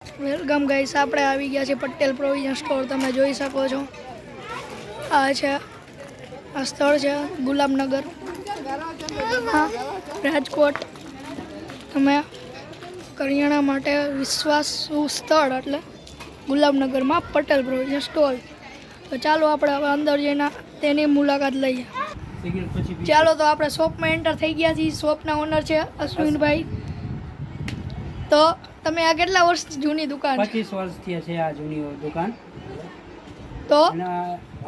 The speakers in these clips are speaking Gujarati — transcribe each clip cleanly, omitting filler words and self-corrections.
વેલકમ ગાઈસ, આપણે આવી ગયા છે પટેલ પ્રોવિઝન સ્ટોર. તમે જોઈ શકો છો, આ છે આ સ્થળ છે ગુલાબનગર, રાજકોટ. તમે કરિયાણા માટે વિશ્વાસુ સ્થળ એટલે ગુલાબનગરમાં પટેલ પ્રોવિઝન સ્ટોર. તો ચાલો આપણે હવે અંદર જઈને તેની મુલાકાત લઈએ. ચાલો તો આપણે શોપમાં એન્ટર થઈ ગયા છીએ. શોપના ઓનર છે અશ્વિનભાઈ. તો તમે આ કેટલા વર્ષ જૂની દુકાન? 25 વર્ષથી છે આ જૂની દુકાન. તો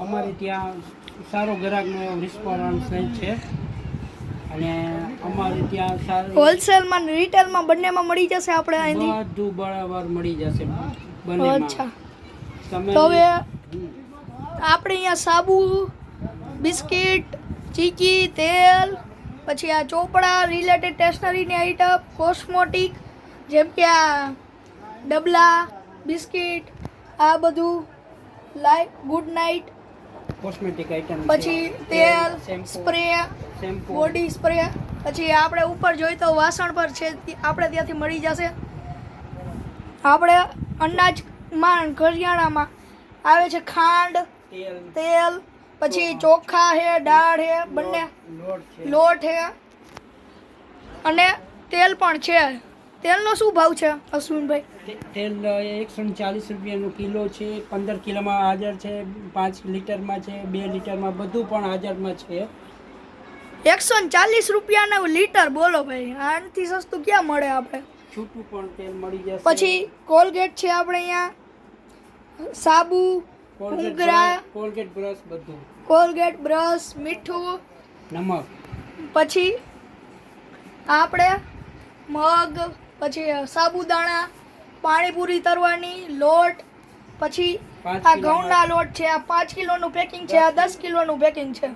અમારે ત્યાં સારો ગ્રાહકનો રિસ્પોન્સ છે અને અમારે ત્યાં હોલસેલમાં રિટેલમાં બંનેમાં મળી જશે આપણે અહીંથી? બધું બરાબર મળી જશે અચ્છા. તો હવે આપણે અહીંયા સાબુ, બિસ્કિટ, ચીકી, તેલ, પછી આ ચોપડા, રિલેટેડ સ્ટેશનરીની આઈટમ, કોસ્મેટિક જેમ કે આ ડબલા, બિસ્કિટ, આ બધું, light, good night, cosmetic item, પછી તેલ, સ્પ્રે, બોડી સ્પ્રે, પછી આપણે ઉપર જોઈએ તો વાસણ પર છે, આપણે ત્યાંથી મળી જશે. આપણે અનાજમાં કરિયાણામાં આવે છે ખાંડ, તેલ, પછી ચોખા છે, દાળ છે, બંને લોટ છે અને તેલ પણ છે. તેલનો શું ભાવ છે અશ્વિનભાઈ? તેલ 140 રૂપિયાનો કિલો છે. 15 કિલોમાં હાજર છે, 5 લીટરમાં છે, 2 લીટરમાં, બધું પણ હાજરમાં છે. 140 રૂપિયાના લીટર, બોલો ભાઈ, આનાથી સસ્તું ક્યાં મળે? આપણે છૂટું પણ તેલ મળી જશે. પછી કોલગેટ છે આપણે અહીંયા, સાબુ, ઉંગરા, કોલગેટ બ્રશ, બધું કોલગેટ બ્રશ, મીઠું, નમક, પછી આપણે મગ, પછી સાબુદાણા, પાણીપુરી તરવાની લોટ, પછી આ ઘઉંના લોટ છે, આ 5 કિલોનું પેકિંગ છે, આ 10 કિલોનું પેકિંગ છે.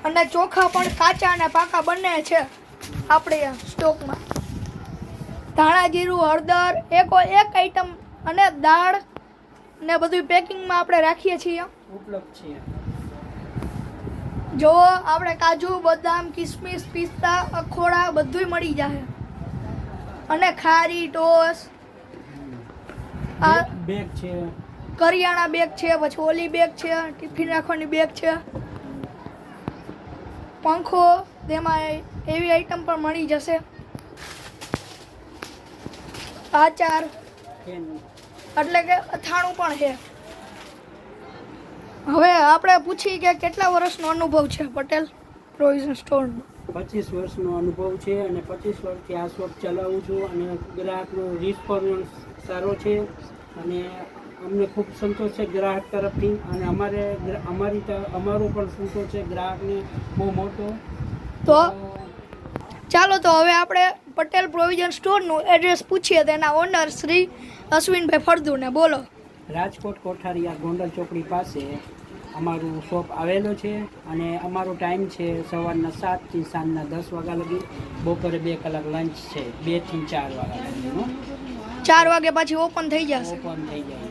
અને ચોખા પણ કાચા અને પાકા બંને છે આપણે સ્ટોકમાં. ધાણા જીરું, હળદર, એક આઈટમ અને દાળ ને બધું પેકિંગમાં આપણે રાખીએ છીએ, ઉપલબ્ધ છે. જો આપણે કાજુ, બદામ, કિસમિસ, પિસ્તા, અખોડા બધુંય મળી જાય. અને ખારી, ટોસ, આ બેગ છે, કરિયાણા બેગ છે, પછી ઓલી બેગ છે, ટિફિન રાખવાની બેગ છે, પંખો, તેમાં એવી આઈટમ પણ મળી જશે. આચાર એટલે કે અથાણું પણ છે. હવે આપણે પૂછી કે કેટલા વર્ષનો અનુભવ છે પટેલ પ્રોવિઝન સ્ટોરનો? 25 વર્ષનો અનુભવ છે અને 25 વર્ષથી આ શોપ ચલાવું છું અને ગ્રાહકનો રિસ્પોન્સ સારો છે અને અમને ખૂબ સંતોષ છે ગ્રાહક તરફથી. અને અમારો પણ સંતોષ છે ગ્રાહકને બહુ મોટો. તો ચાલો તો હવે આપણે પટેલ પ્રોવિઝન સ્ટોરનું એડ્રેસ પૂછીએ તેના ઓનર શ્રી અશ્વિનભાઈ ફળદુને. બોલો. રાજકોટ કોઠારીયા ગોંડલ ચોકડી પાસે અમારું શોપ આવેલો છે અને અમારો ટાઈમ છે સવારના 7 થી સાંજના 10 વાગ્યા લગી. બપોરે 2 કલાક લંચ છે, 2 થી 4 વાગ્યા લગીનો. 4 વાગે પછી ઓપન થઈ જશે. ઓપન થઈ જાય.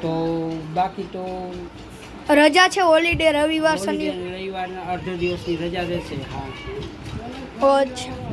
તો બાકી તો રજા છે, હોલિડે, રવિવાર, શનિ, રવિવારના અડધો દિવસની રજા રહેશે. હા. અચ્છા.